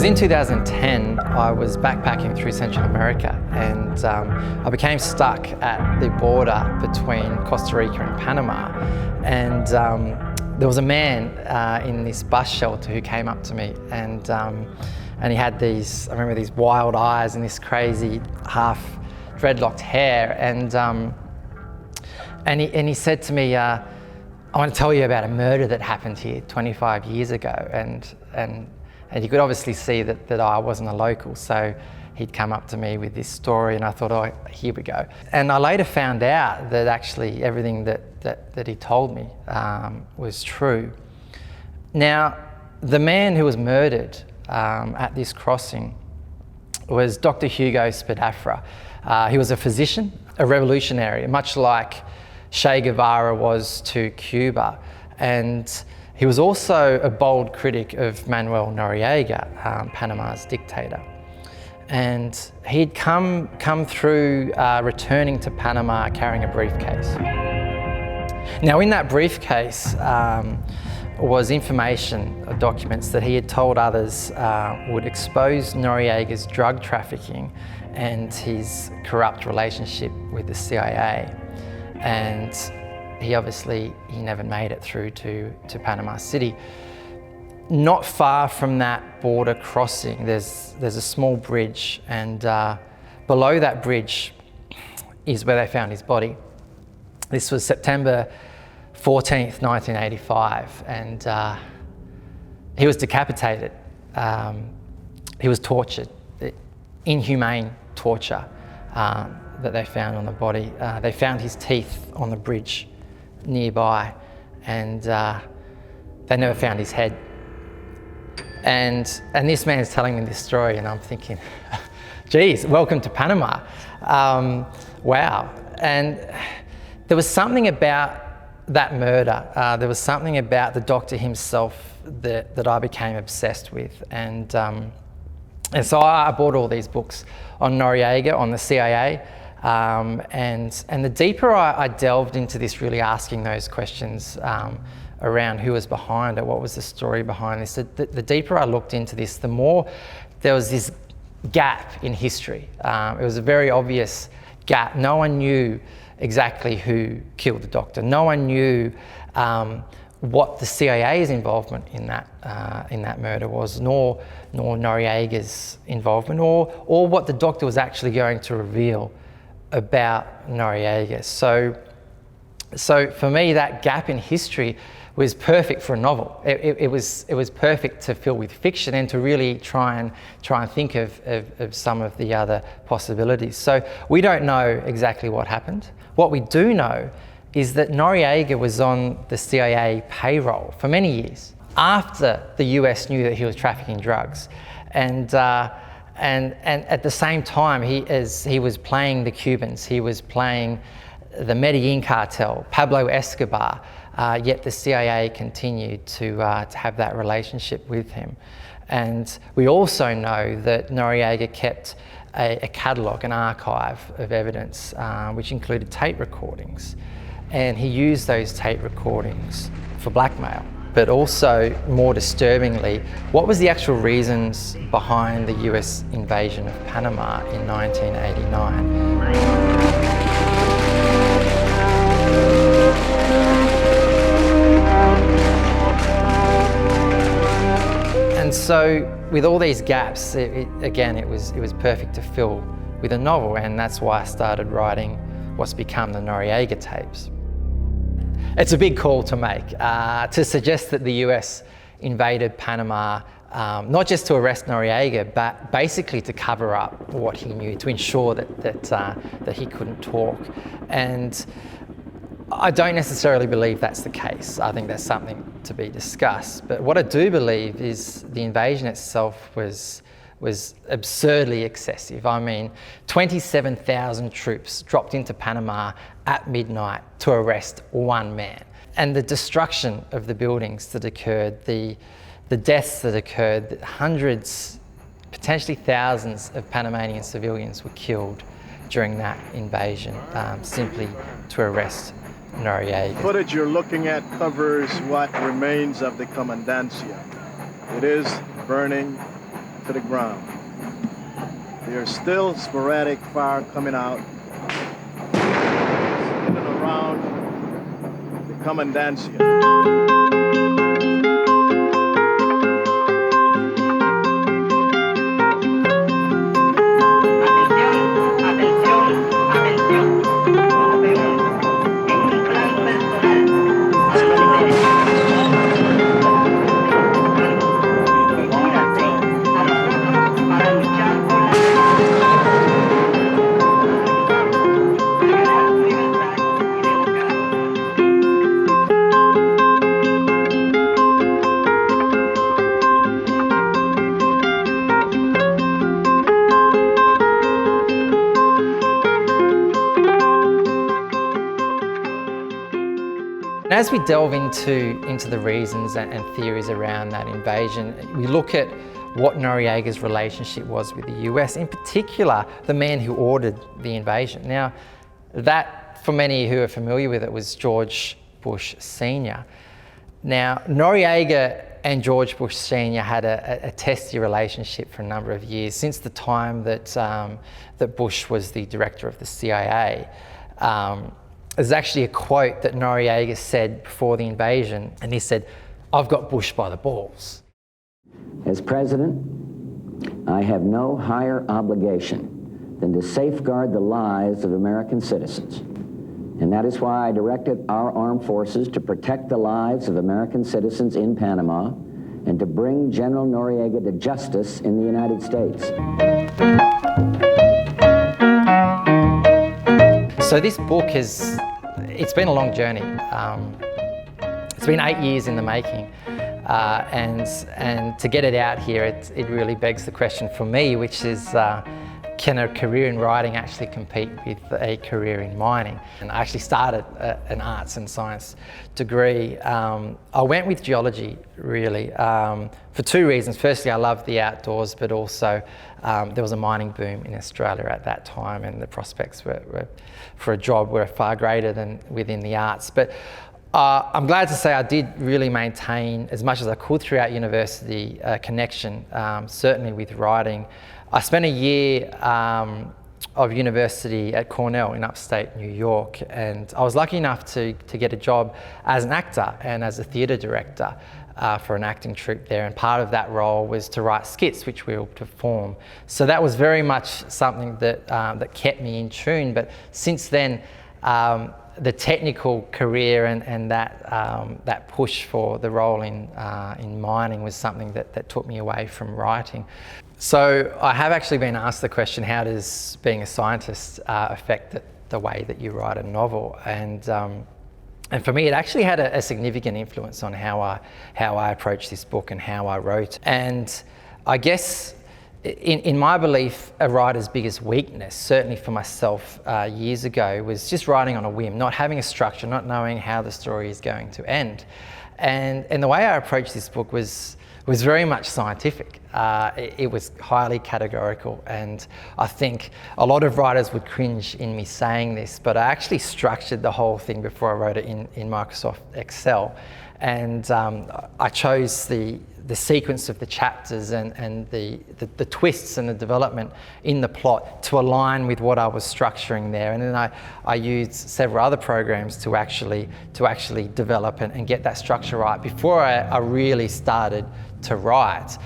was in 2010, I was backpacking through Central America, and I became stuck at the border between Costa Rica and Panama. And there was a man in this bus shelter who came up to me, and he had these, I remember, these wild eyes and this crazy half dreadlocked hair, and he said to me, I want to tell you about a murder that happened here 25 years ago. And you could obviously see that I wasn't a local, so he'd come up to me with this story, and I thought, oh, here we go. And I later found out that actually everything that he told me was true. Now, the man who was murdered at this crossing was Dr. Hugo Spadafra. He was a physician, a revolutionary, much like Che Guevara was to Cuba. And he was also a bold critic of Manuel Noriega, Panama's dictator. And he'd come through returning to Panama carrying a briefcase. Now, in that briefcase was information, documents that he had told others would expose Noriega's drug trafficking and his corrupt relationship with the CIA. And he never made it through to Panama City. Not far from that border crossing, there's a small bridge, and below that bridge is where they found his body. This was September 14th, 1985, and he was decapitated. He was tortured, inhumane torture that they found on the body. They found his teeth on the bridge nearby, and they never found his head. And this man is telling me this story, and I'm thinking, geez, welcome to Panama. Wow. And there was something about that murder, there was something about the doctor himself that I became obsessed with. And so I bought all these books on Noriega, on the CIA, and the deeper I delved into this, really asking those questions around who was behind it, what was the story behind this, the deeper I looked into this, the more there was this gap in history. It was a very obvious gap. No one knew exactly who killed the doctor. No one knew what the CIA's involvement in that murder was, nor Noriega's involvement, or what the doctor was actually going to reveal about Noriega. So for me, that gap in history was perfect for a novel. It was perfect to fill with fiction and to really try and think of some of the other possibilities. So we don't know exactly what happened. What we do know is that Noriega was on the CIA payroll for many years after the US knew that he was trafficking drugs, and at the same time, he was playing the Cubans, he was playing the Medellin cartel, Pablo Escobar, yet the CIA continued to have that relationship with him. And we also know that Noriega kept a catalogue, an archive of evidence, which included tape recordings. And he used those tape recordings for blackmail. But also, more disturbingly, what was the actual reasons behind the US invasion of Panama in 1989? And so, with all these gaps, it was perfect to fill with a novel, and that's why I started writing what's become the Noriega Tapes. It's a big call to make, to suggest that the US invaded Panama, not just to arrest Noriega, but basically to cover up what he knew, to ensure that he couldn't talk. And I don't necessarily believe that's the case. I think that's something to be discussed. But what I do believe is the invasion itself was absurdly excessive. I mean, 27,000 troops dropped into Panama at midnight to arrest one man. And the destruction of the buildings that occurred, the deaths that occurred, hundreds, potentially thousands of Panamanian civilians were killed during that invasion, simply to arrest Noriega. Footage you're looking at covers what remains of the Comandancia. It is burning to the ground. There's still sporadic fire coming out, in and around the commandancia. As we delve into the reasons and theories around that invasion, we look at what Noriega's relationship was with the US, in particular, the man who ordered the invasion. Now, that, for many who are familiar with it, was George Bush Sr. Now, Noriega and George Bush Sr. had a testy relationship for a number of years, since the time that Bush was the director of the CIA. There's actually a quote that Noriega said before the invasion, and he said, "I've got Bush by the balls." As president, I have no higher obligation than to safeguard the lives of American citizens. And that is why I directed our armed forces to protect the lives of American citizens in Panama and to bring General Noriega to justice in the United States. So this book it's been a long journey. It's been 8 years in the making. And to get it out here, it really begs the question for me, which is, can a career in writing actually compete with a career in mining? And I actually started an arts and science degree. I went with geology, really, for two reasons. Firstly, I loved the outdoors, but also there was a mining boom in Australia at that time, and the prospects for a job were far greater than within the arts. But I'm glad to say I did really maintain, as much as I could throughout university, a connection, certainly with writing. I spent a year of university at Cornell in upstate New York, and I was lucky enough to get a job as an actor and as a theatre director for an acting troupe there, and part of that role was to write skits which we would perform. So that was very much something that kept me in tune, but since then the technical career and that push for the role in mining was something that took me away from writing. So I have actually been asked the question, how does being a scientist affect the way that you write a novel? And for me, it actually had a significant influence on how I approached this book and how I wrote. And I guess, in my belief, a writer's biggest weakness, certainly for myself years ago, was just writing on a whim, not having a structure, not knowing how the story is going to end. And the way I approached this book was very much scientific. It was highly categorical, and I think a lot of writers would cringe in me saying this, but I actually structured the whole thing before I wrote it in Microsoft Excel. And I chose the sequence of the chapters and the twists and the development in the plot to align with what I was structuring there. And then I used several other programs to actually develop and get that structure right before I really started to write.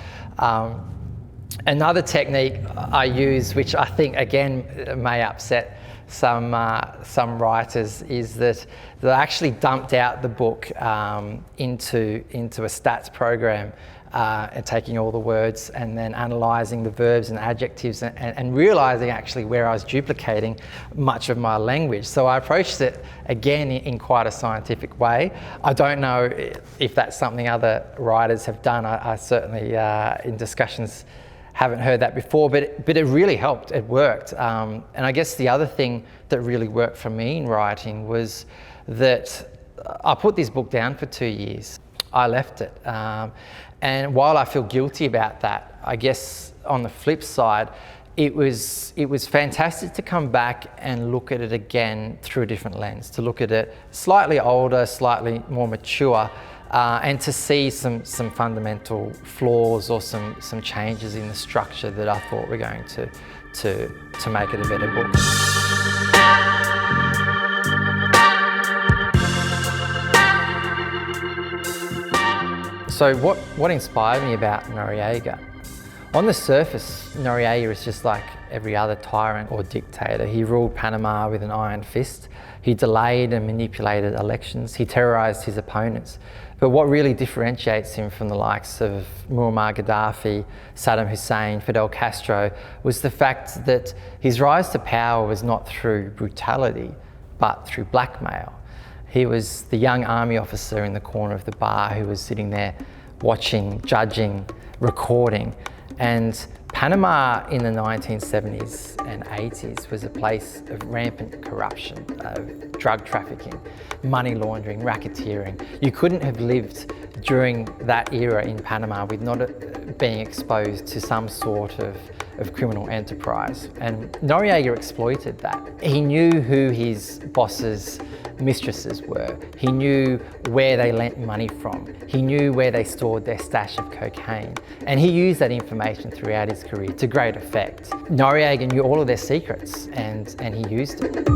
Another technique I use, which I think again may upset some writers, is that they actually dumped out the book into a stats program, and taking all the words and then analysing the verbs and adjectives and realising actually where I was duplicating much of my language. So I approached it again in quite a scientific way. I don't know if that's something other writers have done. I certainly, in discussions, haven't heard that before, but it really helped. It worked. And I guess the other thing that really worked for me in writing was that I put this book down for 2 years. I left it. And while I feel guilty about that, I guess on the flip side, it was fantastic to come back and look at it again through a different lens, to look at it slightly older, slightly more mature, and to see some fundamental flaws or some changes in the structure that I thought were going to make it a better book. So what inspired me about Noriega? On the surface, Noriega is just like every other tyrant or dictator. He ruled Panama with an iron fist. He delayed and manipulated elections. He terrorized his opponents. But what really differentiates him from the likes of Muammar Gaddafi, Saddam Hussein, Fidel Castro, was the fact that his rise to power was not through brutality, but through blackmail. He was the young army officer in the corner of the bar who was sitting there watching, judging, recording. And Panama in the 1970s and 80s was a place of rampant corruption, drug trafficking, money laundering, racketeering. You couldn't have lived during that era in Panama with not being exposed to some sort of criminal enterprise. And Noriega exploited that. He knew who his boss's mistresses were. He knew where they lent money from. He knew where they stored their stash of cocaine. And he used that information throughout his career to great effect. Noriega knew all of their secrets and he used it.